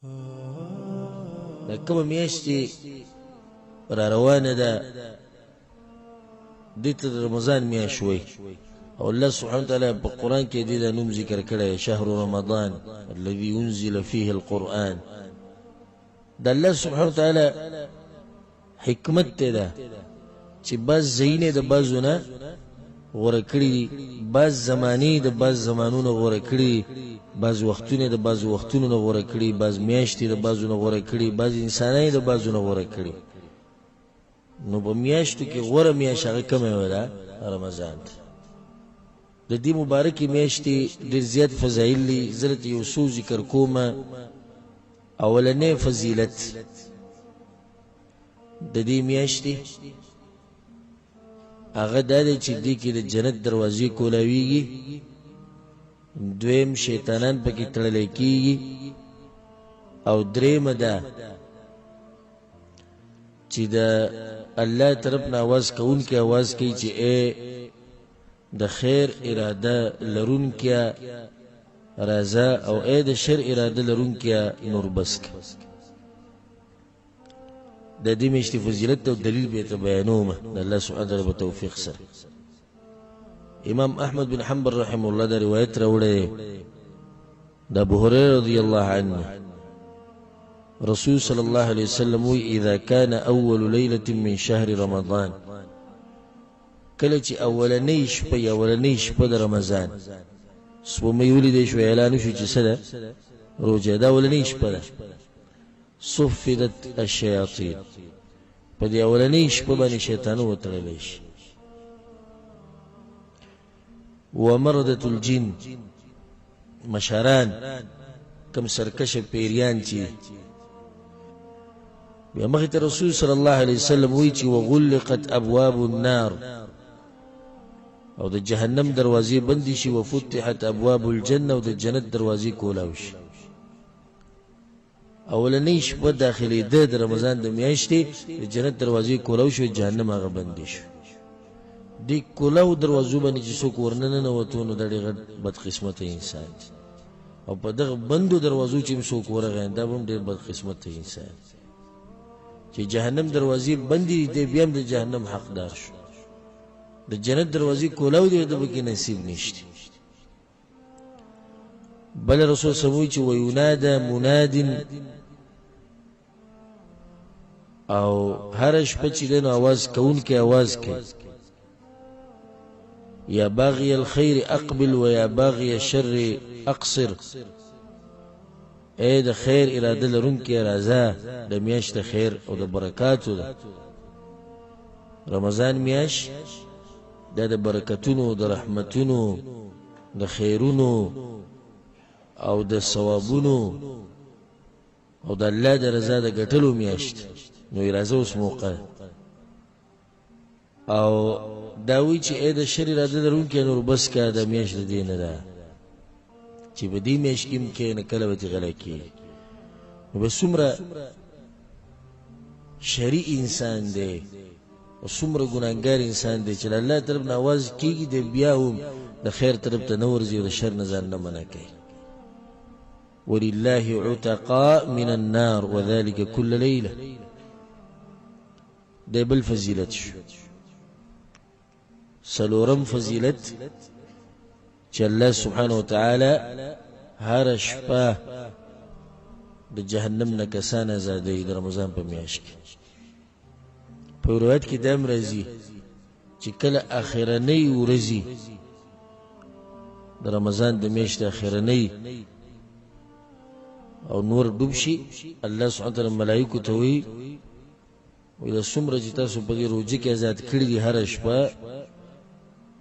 دا کومه میاشت چې را روانه ده دې ته د رمضان میاشت وایي او الله سبحانه وتعالی په قرآن کې دې دا نوم ذکر کړی شهر رمضان الذي انزل فيه القرآن. د الله سبحانه وتعالی حکمت ته ده چې بعض ځایونه د بعضو نه غوره کړي دي، بعض زمانې د بعض زمانونو غوره کړي، بعض وختونه د بعض وختونو نه غوره کړي، بعض میاشتې د بعضو نه غوره کړي، بعض انسانان د بعضو نه غوره کړي. نو په میاشتو کې غوره میاشت هغه کومه وه؟ رمضان ده. د دې مبارکې میاشتې ډېر زیات فضایل دي. زه درته یو څو ذکر کومه. اولنی فضیلت د دې میاشتې هغه دا دی چې دې کې د جنت دروازې کولاویږي، دویم شیطانان پکې تړلی کېږي، او دریمه ده چې د الله طرف نه آواز کوونکی آواز کوي چې ای د خیر اراده لرونکیا راځه او ای د شر اراده لرونکیا نور بس که. د دې میاشتې فضیلت او دلیل به ته بیانومه د الله سبحانه وتعالی په توفیق سره. امام احمد بن حنبل رحمه الله دا روایت راوړی د ابو هريره رضی الله عنه رسول صلی الله علیه وسلم وی اذا كان اول ليله من شهر رمضان، کله چې اولنۍ شپه یا اولنۍ شپه د رمضان سپومۍ ولیدی شو، اعلان شو چې څه ده؟ روژه. دا اولنۍ شپه ده. صفدت الشیاطین، په دې اولنۍ شپه باندې شیطانو وتړلی شي. ومردت الجن، مشران کم سرکشه پیریان چې بیا مخې ته رسول صلی الله علیه وسلم وی چې وغلقت ابواب النار، او د جهنم دروازې بندې شي، وفتحت ابواب الجنه، او د جنت دروازې کولاو شي. اولنۍ شپه داخلېده د رمضان د میاشتې د جنت دروازې کولاو شو، جهنم هغه بندې شو. دې کولاو دروازو باندې چې څوک ورننه ننوتو نو دا ډېر غټ بدقسمته انسان دی، او په دغه بندو دروازو چې هم څوک ورغی دا به هم ډېر بدقسمته انسان دی. چې جهنم دروازې بندې دی بیا هم د جهنم حقدار شو، د جنت دروازې کولاو دی د پکې نصیب نشته. بل رسول سموي چې ویناده مناد، او هر شپه چې دنو आवाज کوونکی आवाज کوي یا باغی الخير اقبل و یا باغی الشر اقصر، اے د خیر اراده لرونکی راځه، د میاشت خیر او د برکاتو ده. رمضان میاشت دا د برکتونو، د رحمتونو، د خیرونو او د ثوابونو او د الله د رضا د ګټلو میاشت. نو راځه اوس موقع او دا وی چې اې د شر اراده لرونکی نور بس که د میاشت د دې نه ده چې په دې میاشت کې نه کله به غلا کېږي. نو به څومره شرعي انسان دی او څومره ګناهګار انسان دی چې د الله طرف نه آواز کېږي دی بیا هم د خیر طرف ته نه ورځي او د شر نه ځان نه منع کوي. ولله عتقاء من النار وذلك كل ليله. دی بل فضیلت شو. سلورم فضیلت چې الله سبحانه وتعالی هر شپه د جهنم نه کسان آزادوي د رمضان په میاشت کې. په روایت کې دا هم راځي چې کله اخرنۍ ورځي د رمضان د میاشتې اخرنۍ او نور ډوب شي، الله سبحانه وتعالی ملایکو ته وایي وایي څومره چې تاسو په دې روژه کې آزاد کړي دي هره شپه،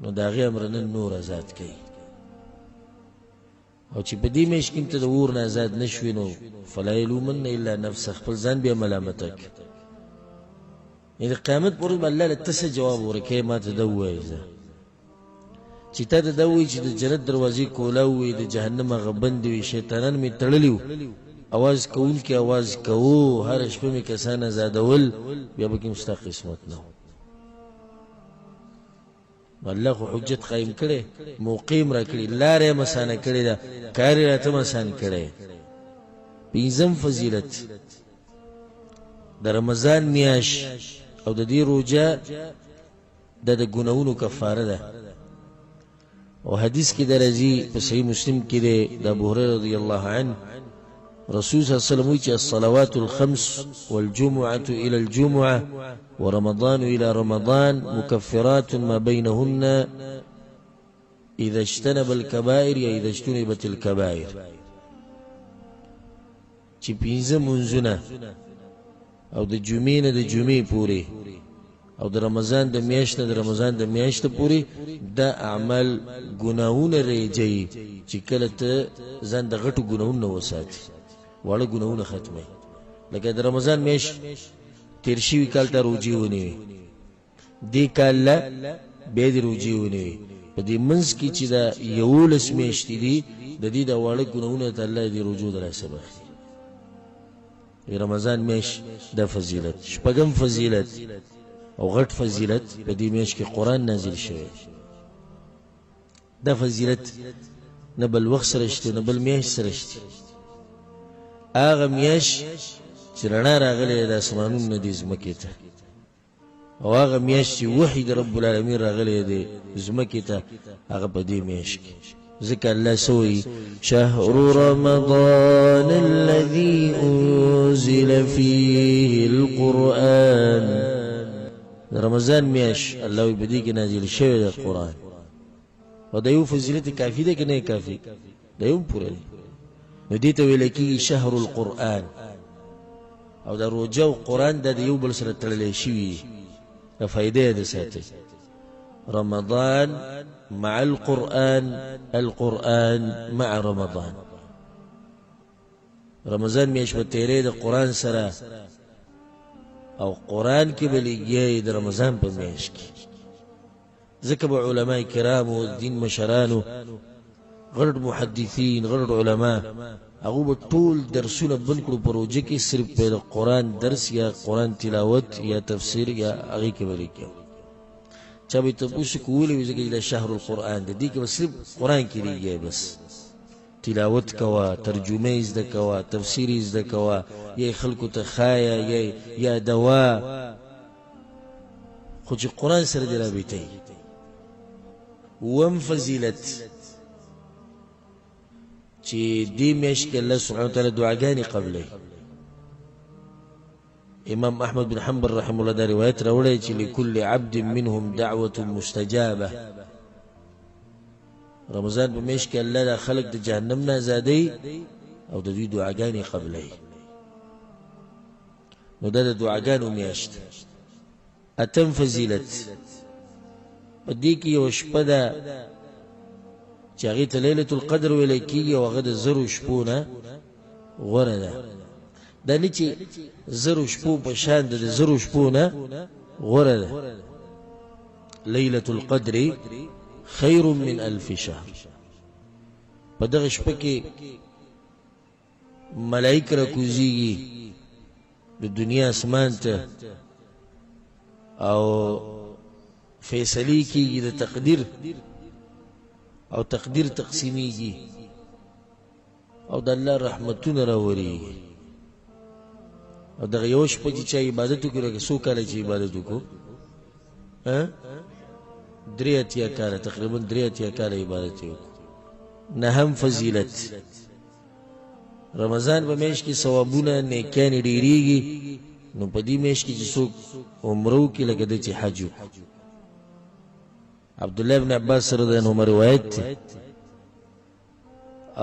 نو د هغې امر نن نور آزاد کوي. او چې په دې میاشت کې ته د اور نه آزاد نه شوې نو فلا یلومن الا نفسه، خپل ځان بیا ملامته کړي. یعنې د قیامت پر ورځ به الله له ته څه جواب ورکوي؟ ما ته ده ووایه زه چې تا ته ده ووایي چې د جنت دروازې کولاو وي، د جهنم هغه بندې وي، شیطانان مې تړلي وو، आवाज کوونکي आवाज کوو، هر شپه مې کسان آزادول، بیا به کې ستا قسمت نه و. الله خو حجت قائم کړي، موقع را کړي، لارې مسانه کړي، دا کار راته مسان کړي. پنځم فضیلت د رمضان میاش او د دې روزه د ګناهونو کفاره ده او حدیث کې درځي په صحیح مسلم کې ده د ابو هريره رضی الله عنه رسول صلی الله علیه وسلم چې الصلوات الخمس والجمعة إلى الجمعة ورمضان إلى رمضان مكفرات ما بينهن إذا اجتنب الكبائر یا إذا اجتنبت الكبائر چې پنځه منځونه او د جمعې نه د جمعې پورې او د رمضان د میاشت نه د رمضان د میاشت پورې دا اعمال ګناهونه ریږي چې کله ته ځان د غټو ګناهونو وساتي واړه ګناهونه ختمه لکه د رمضان میاشت تیر شوي کال ته روجي ونیوي دې کال له بیا دې روجي ونیوي په دې منځ کې چې دا 11 میاشتې دي د دې د واړه ګناهونه ته الله دې رجوع در سبب رمضان میاشت د فضیلت شپږم فضیلت او غټ فضیلت په دې میاشت کې قرآن نازل شوی دا فضیلت نه بل وخت سره شته نه بل میاشت سره شته هغه میاشت چې رڼا راغلی د اسمانونو نه دې ځمکې ته او هغه میاشت چې وحی د رب العالمین راغلی دی ځمکې ته هغه په دې میاشت کې ذكر الله سوي شهر رمضان الذي أنزل فيه القرآن رمضان مياش الله يبديك نازل شوي القرآن وده يو فضيلت كافي ده كنه كافي ده يوم پورا ده نديت ويلكي شهر القرآن او ده روجو قرآن ده يو بلسل تلالي شوي فايده ده ساتي رمضان مع القرآن القرآن مع رمضان رمضان میاش په تیرې د قرآن سره او قرآن کې بلګي د رمضان په میاش کې ځکه به علماء کرام او دین مشرانو غړ محدثین غړ علما هغه به ټول درسونه بند کړو پروژه کې صرف په قرآن درس یا قرآن تلاوت یا تفسیر یا هغه کې بلګي چا به تاسو کولی وي ځکه د شهر القرآن د دې کې صرف قرآن کې لري بس تلاوت کوا ترجمه زده کوا تفسیر زده کوا یا خلکو ته خایا یا دوا خو چې قرآن سره د رابطه وم فضیلت چې دې میاشت کې الله سبحانه وتعالی دعاګانې قبلې امام احمد بن حنبل رحمه الله دا روایت راوړی چې لكل عبد منهم دعوة مستجابة رمضان په میاشت کې الله دا خلق د جهنم نه آزادوي او د دوی دعاګانې قبلوي نو دا د دعاګانو میاشت اتم فضیلت په دې کې یو شپه ده چې هغې ته لیلة القدر ویلی کېږي او هغه د زرو شپو نه غوره ده دا نه چې زرو شپو په شان د زرو شپو نه غوره ده لیلة القدر خیر من 1000 شهر په دغه شپه کې ملائکه راکوزیږي د دنیا اسمان ته او فیصلې کېږي د تقدیر او تقدیر تقسیمیږي او د الله رحمتونه راوریږي او دغه یو شپه چې چا عبادت وکړي لکه څو کاله چې عبادت وکړو 3 کاله تقریبا 3 کاله عبادت وکړو نهم فضیلت رمضان په میاشت کې ثوابونه نیکیانې ډېرېږي نو په دې میاشت کې چې څوک عمره وکړي لکه د چې حج وکړي عبدالله بن عباس رضی الله عنهما روایت دی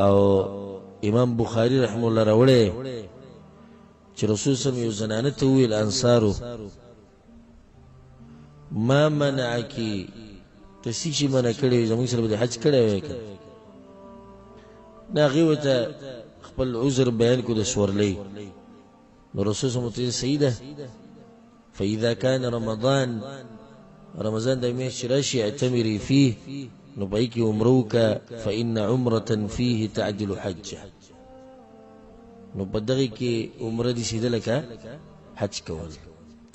او امام بخاری رحمه الله راوړی چې رسول صلی الله علیه وسلم یو زنانه ته وویل انصارو ما منعکی ته څه شي منع کړی زموږ سره به د حج کړی وی که نه هغې ورته خپل عذر بیان کړو د سورلۍ نو رسول صلی الله علیه وسلم صحیح ده فاذا كان رمضان رمضان د میاشت چې راشي اعتمري فيه نو په هغې کې عمره وکړه فإن عمرة فيه تعدل حجه نو په دغه کې عمره دي سیده لکه حج کول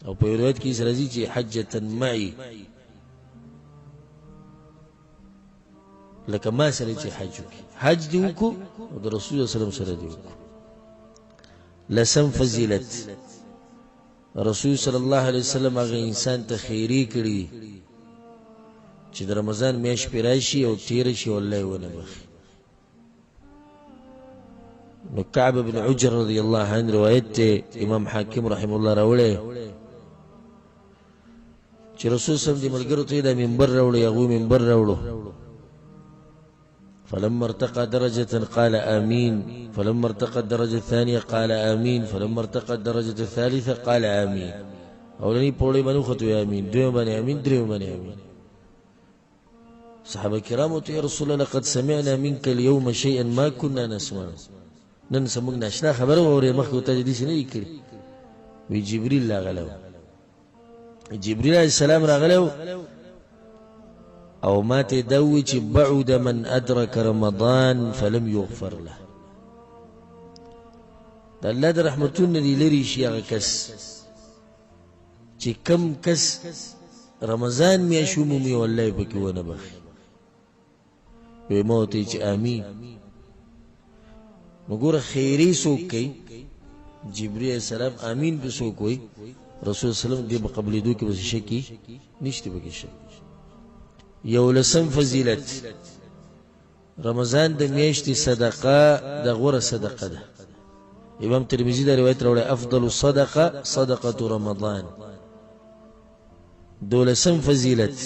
او په روایت کې راځي چې حجة معي لکه ما سره چې حج وکړي حج دې وکړو او د رسول الله صلی الله علیه وسلم سره دې وکړو لسم فضیلت رسول صلی الله علیه وسلم هغه انسان ته خیری کړي چې د رمضان میاشت پرې راشي او تیر شي والله ونه بخي. نو کعب بن عجر رضی الله عنه روایت ته امام حاکم رحم الله راوړی چې رسول صلی الله علیه وسلم د ملګرو ته د منبر راوړی، هغه منبر راوړو. فلما ارتقى درجة قال آمين، فلما ارتقى الدرجة الثانية قال آمين، فلما ارتقى الدرجة الثالثة قال آمين. اولنی پوڑی بنو خطو آمین، دویم بنی آمین، دریم بنی آمین. صحابة کرامو تو یا رسول الله لقد سمعنا منك اليوم شيئا ما كنا نسمع. نن سموږ ناشنا خبره وره مخکې ته دې نه کړی. وی جبريل راغلو، جبريل عليه السلام راغلو او ما تدوي چې بعد من ادرك رمضان فلم يغفر له. د الله د رحمتونو دی لري شي هغه کس چې کم کس رمضان میاشو مومي والله پکې ونه بخي. وی موتی چې آمین. نو ګوره خیری څوک کوي؟ جبرئیل السلام آمین به څوک وایي؟ رسول صلی الله علیه وسلم دې په قبلېدو کې به شکی نشته پکې شک. یو لسم فضیلت رمضان د میاشتې صدقه د غوره صدقه ده. امام ترمذی دا روایت راوړی افضل الصدقه صدقه رمضان. دولسم فضیلت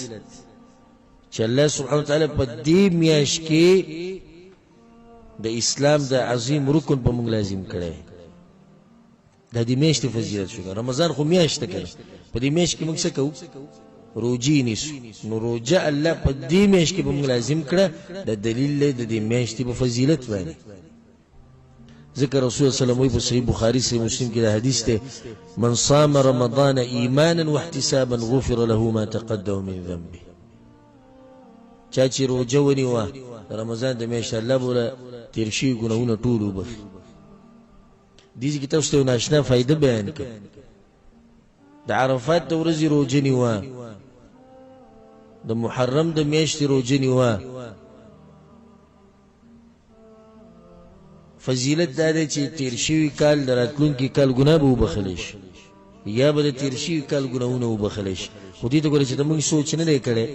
چې الله سبحانه وتعالی په دې میاشت کې د اسلام د عظیم رکن په موږ لازم کړی. د دې میاشتې فضیلت شو. رمضان خو میاشت ده کنه، په دې میاشت کې موږ څه کوو؟ روجی نیسو. نو روجه الله په دې میاشت کې به موږ لازم کړه. د دلیل دی د دې میاشتې په فضیلت باندې. ذکر رسول صلی الله علیه وسلم په صحیح بخاری صحیح مسلم کې د حدیث ته من صام رمضان ایمانا واحتسابا غفر له ما تقدم من ذنبه. چا چې روجه ونیوه رمضان د میاشتې الله بوله تیر شوي ګناهونه ټول وبخي. دې کې تاسو ته ناشنا فائدہ بیان کړه. د عرفات د ورځې روجه نیوه، د محرم د میاشتې روجه نیوه، فضیلت دا دی چې تیر شوي کال د راتلونکي کال ګناه به وبخلی شي، یا به د تیر شوي کال ګناهونه وبخلی شي. خو دې ته ګوره چې د موږ سوچ نه دی کړی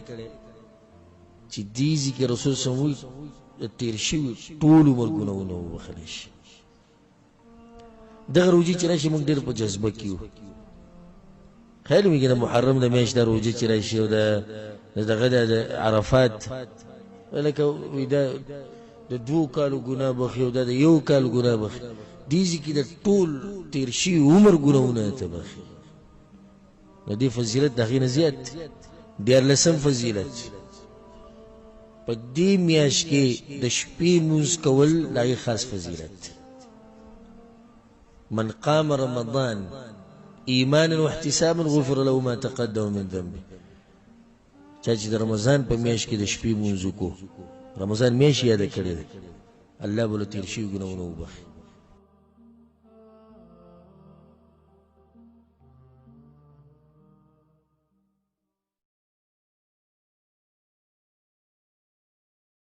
چې دې ځای کې رسول صلی الله علیه وسلم د تیر شوي ټول عمر ګناهونه وبخلی شي. دغه روجې چې راشي موږ ډېر په جذبه کې یو. خیال مې د محرم د میاشت د روجې چې راشي او دغه د عرفات لکه وي دا د 2 کالو ګناه بخي او دا د 1 کال ګناه بخي. دې ځای کې د ټول تیر شوي عمر ګناهونه ته بخي. د دې فضیلت د هغې نه زیات. 14 فضیلت په دې میاشت کې د شپې لمونځ کول د هغې خاص فضیلت. من قام رمضان ایمانا واحتسابا غفر له ما تقدم من ذنبه. چا چې د رمضان په میاشت کې د شپې لمونځ وکړو، رمضان میاشت یاده کړې ده، الله به له تېر شوي ګناهونه وبخي.